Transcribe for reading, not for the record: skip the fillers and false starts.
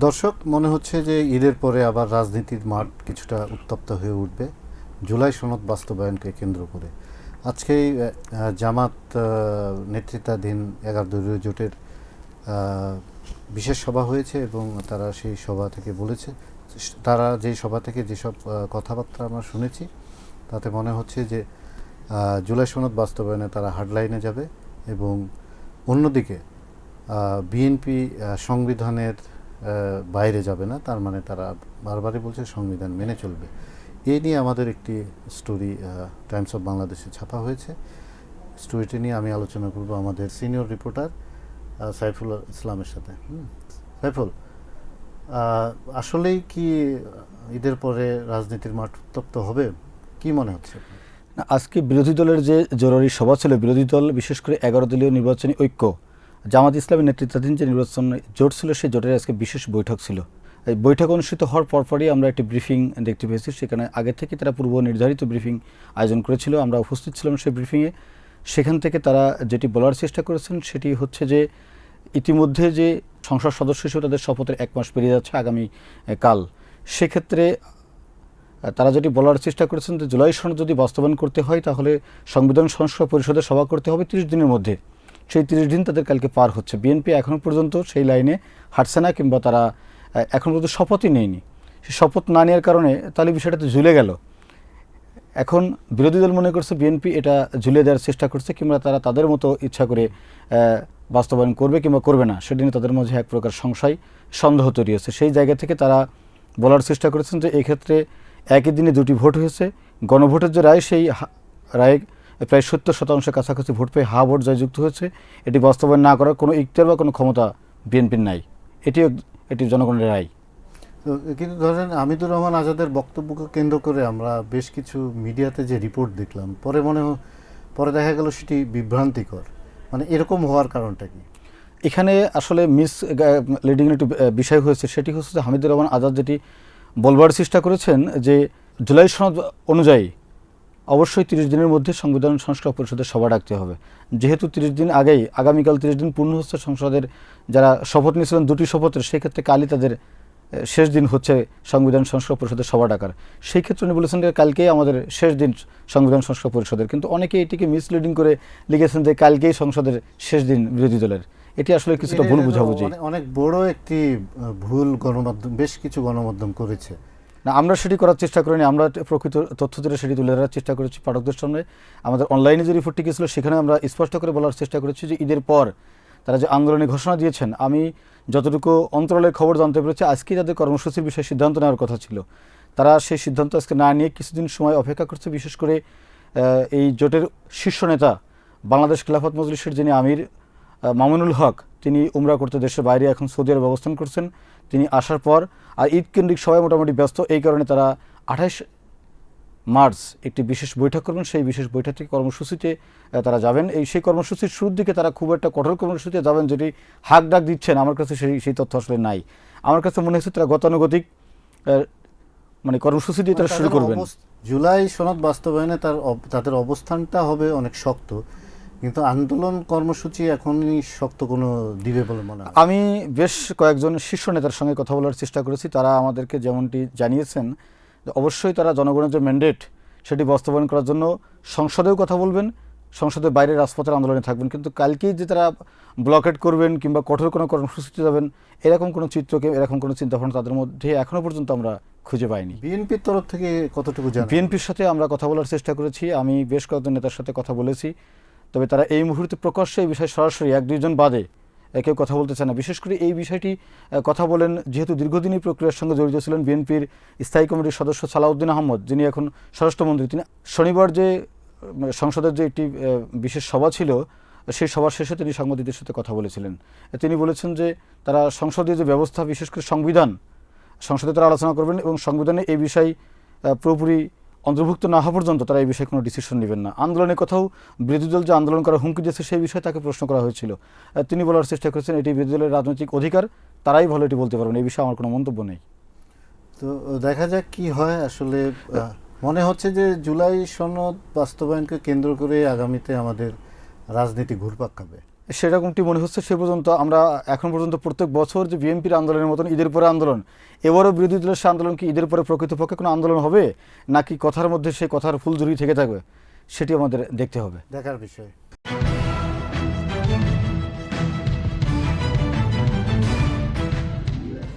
দর্শক, মনে হচ্ছে যে ঈদের পরে আবার রাজনীতির মাঠ কিছুটা উত্তপ্ত হয়ে উঠবে জুলাই সনদ বাস্তবায়নকে কেন্দ্র করে। আজকেই জামাত নেতৃত্বাধীন 11 দলীয় জোটের বিশেষ সভা হয়েছে এবং তারা সেই সভা থেকে বলেছে, তারা যেই সভা থেকে যেসব কথাবার্তা আমরা শুনেছি তাতে মনে হচ্ছে যে জুলাই সনদ বাস্তবায়নে তারা হার্ডলাইনে যাবে এবং অন্যদিকে বিএনপি সংবিধানের বাইরে যাবে না, তার মানে তারা বারবারই বলছে সংবিধান মেনে চলবে। এই নিয়ে আমাদের একটি স্টোরি টাইমস অফ বাংলাদেশে ছাপা হয়েছে। স্টোরিটি নিয়ে আমি আলোচনা করব আমাদের সিনিয়র রিপোর্টার সাইফুল ইসলামের সাথে। সাইফুল, আসলেই কি ঈদের পরে রাজনীতির মাঠ উত্তপ্ত হবে, কি মনে হচ্ছে? আজকে বিরোধী দলের যে জরুরি সভা ছিল, বিরোধী দল বিশেষ করে 11 দলীয় নির্বাচনী ঐক্য জামাত ইসলামের নেতৃত্বাধীন যে নির্বাচন জোট ছিল, সেই জোটের আজকে বিশেষ বৈঠক ছিল। এই বৈঠক অনুষ্ঠিত হওয়ার পরপরই আমরা একটি ব্রিফিং দেখতে পেয়েছি। সেখানে আগে থেকে তারা পূর্ব নির্ধারিত ব্রিফিং আয়োজন করেছিল, আমরা উপস্থিত ছিলাম সেই ব্রিফিংয়ে। সেখান থেকে তারা যেটি বলার চেষ্টা করেছেন সেটি হচ্ছে যে ইতিমধ্যে যে সংসদ সদস্য হিসেবে তাদের শপথের 1 মাস পেরিয়ে যাচ্ছে আগামী কাল। সেক্ষেত্রে তারা যেটি বলার চেষ্টা করেছেন যে জুলাই সনদ যদি বাস্তবায়ন করতে হয় তাহলে সংবিধান সংস্কার পরিষদের সভা করতে হবে 30 দিনের মধ্যে। সেই 30 দিন তাদের কালকে পার হচ্ছে। বিএনপি এখনও পর্যন্ত সেই লাইনে হাঁটছে না, কিংবা তারা এখন পর্যন্ত শপথই নেয়নি। সেই শপথ না নেওয়ার কারণে তাহলে বিষয়টা তো ঝুলে গেল। এখন বিরোধী দল মনে করছে বিএনপি এটা ঝুলে দেওয়ার চেষ্টা করছে, কিংবা তারা তাদের মতো ইচ্ছা করে বাস্তবায়ন করবে কিংবা করবে না, সেটা নিয়ে তাদের মধ্যে এক প্রকার সংশয় সন্দেহ তৈরি হয়েছে। সেই জায়গা থেকে তারা বলার চেষ্টা করেছেন যে এক্ষেত্রে একই দিনে 2টি ভোট হয়েছে। গণভোটের যে রায়, সেই রায়ে প্রায় 70% কাছাকাছি ভোট পেয়ে হা ভোট জয়যুক্ত হয়েছে। এটি বাস্তবায়ন না করার কোনো ইখতিয়ার বা কোনো ক্ষমতা বিএনপির নাই। এটি জনগণের রায়। তো কিন্তু ধরেন হামিদুর রহমান আজাদের বক্তব্যকে কেন্দ্র করে আমরা বেশ কিছু মিডিয়াতে যে রিপোর্ট দেখলাম, পরে দেখা গেল সেটি বিভ্রান্তিকর। মানে এরকম হওয়ার কারণটা কি? এখানে আসলে মিস লিডিং একটি বিষয় হয়েছে। সেটি হচ্ছে যে হামিদুর রহমান আজাদ যেটি বলবার চেষ্টা করেছেন যে জুলাই সনদ অনুযায়ী অবশ্যই 30 দিনের মধ্যে সংবিধান সংস্কার পরিষদের সভা ডাকতে হবে। যেহেতু 30 দিন আগেই, আগামীকাল 30 দিন পূর্ণ হচ্ছে সংসদের যারা শপথ নিয়েছিলেন 2টি শপথের, সেক্ষেত্রে কালই তাদের শেষ দিন হচ্ছে সংবিধান সংস্কার পরিষদের সভা ডাকার। সেই ক্ষেত্রে উনি বলেছেন যে কালকেই আমাদের শেষ দিন সংবিধান সংস্কার পরিষদের। কিন্তু অনেকে এটিকে মিসলিডিং করে লিখেছেন যে কালকেই সংসদের শেষ দিন বিরোধী দলের। এটি আসলে কিছুটা ভুল বুঝাবুঝি। অনেক বড় একটি ভুল গণমাধ্যম, বেশ কিছু গণমাধ্যম করেছে। না, আমরা সেটি করার চেষ্টা করিনি। আমরা প্রকৃত তথ্য দিয়ে সেটি তুলে ধরার চেষ্টা করেছি পাঠকদের সামনে। আমাদের অনলাইনে যে রিপোর্টটি গিয়েছিল সেখানে আমরা স্পষ্ট করে বলার চেষ্টা করেছি যে ঈদের পর তারা যে আন্দোলনের ঘোষণা দিয়েছেন, আমি যতটুকু অন্তরালের খবর জানতে পেরেছি আজকেই তাদের কর্মসূচির বিষয়ে সিদ্ধান্ত নেওয়ার কথা ছিল। তারা সেই সিদ্ধান্ত আজকে না নিয়ে কিছুদিন সময় অপেক্ষা করছে। বিশেষ করে এই জোটের শীর্ষ নেতা বাংলাদেশ খেলাফত মজলিসের যিনি আমির মামুনুল হক, তিনি উমরা করতে দেশের বাইরে এখন সৌদি আরব অবস্থান করছেন। তিনি আসার পর আর ঈদ কেন্দ্রিক সবাই মোটামুটি ব্যস্ত। এই কারণে তারা 28 মার্চ একটি বিশেষ বৈঠক করবেন। সেই বিশেষ বৈঠক থেকে কর্মসূচিতে তারা যাবেন। সেই কর্মসূচির শুরুর দিকে তারা খুব একটা কঠোর কর্মসূচিতে যাবেন যেটি হাক ডাক দিচ্ছেন, আমার কাছে সেই তথ্য আসলে নাই। আমার কাছে মনে হচ্ছে তারা গতানুগতিক মানে কর্মসূচি দিয়ে তারা শুরু করবেন। জুলাই সনদ বাস্তবায়নে তাদের অবস্থানটা হবে অনেক শক্ত, কিন্তু আন্দোলন কর্মসূচি এখনই শক্ত কোনো দিবে বলে মনে হয়। আমি বেশ কয়েকজন শীর্ষ নেতার সঙ্গে কথা বলার চেষ্টা করেছি। তারা আমাদেরকে যেমনটি জানিয়েছেন যে অবশ্যই তারা জনগণের যে ম্যান্ডেট সেটি বাস্তবায়ন করার জন্য সংসদেও কথা বলবেন, সংসদের বাইরে রাজপথের আন্দোলনে থাকবেন। কিন্তু কালকেই যে তারা ব্লকেট করবেন কিংবা কঠোর কোনো কর্মসূচিতে যাবেন, এরকম কোনো চিত্রকে, এরকম কোনো চিন্তাভাবনা তাদের মধ্যে এখনও পর্যন্ত আমরা খুঁজে পাইনি। বিএনপির তরফ থেকে কতটুকু জানেন? বিএনপির সাথে আমরা কথা বলার চেষ্টা করেছি, আমি বেশ কয়েকজন নেতার সাথে কথা বলেছি। তবে তারা এই মুহূর্তে প্রকাশ্যে এই বিষয়ে সরাসরি 1-2 জন বাদে কেউ কথা বলতে চায় না। বিশেষ করে এই বিষয়টি কথা বলেন যেহেতু দীর্ঘদিনই প্রক্রিয়ার সঙ্গে জড়িত ছিলেন বিএনপির স্থায়ী কমিটির সদস্য সালাউদ্দিন আহমদ, যিনি এখন স্বরাষ্ট্রমন্ত্রী। তিনি শনিবার যে সংসদের যে একটি বিশেষ সভা ছিল, সেই সভা শেষে তিনি সাংবাদিকদের সাথে কথা বলেছিলেন। তিনি বলেছেন যে তারা সংসদীয় যে ব্যবস্থা, বিশেষ করে সংসদে তারা আলোচনা করবেন এবং সংবিধানে এই বিষয় পুরোপুরি অন্তর্ভুক্ত না হওয়া পর্যন্ত তারা এই বিষয়ে কোনো ডিসিশন নেবেন না। আন্দোলনের কথাও বিরোধী দল যে আন্দোলন করার হুমকি দিয়েছে সেই বিষয়ে তাকে প্রশ্ন করা হয়েছিল। তিনি বলার চেষ্টা করেছেন এটি বিরোধী দলের রাজনৈতিক অধিকার, তারাই ভালো এটি বলতে পারবেন, এই বিষয়ে আমার কোনো মন্তব্য নেই। তো দেখা যাক কি হয়। আসলে মনে হচ্ছে যে জুলাই সনদ বাস্তবায়নকে কেন্দ্র করে আগামীতে আমাদের রাজনীতি ঘুরপাক খাবে। সেরকমটি মনে হচ্ছে। সে পর্যন্ত আমরা এখন পর্যন্ত প্রত্যেক বছর যে বিএনপির আন্দোলনের মতন ঈদের পরে আন্দোলন, এবারও বিরোধী দলের সে আন্দোলন কি ঈদের পরে প্রকৃতপক্ষে কোনো আন্দোলন হবে নাকি কথার মধ্যে সেই কথার ফুলঝুরি থেকে থাকবে, সেটি আমাদের দেখতে হবে। দেখার বিষয়।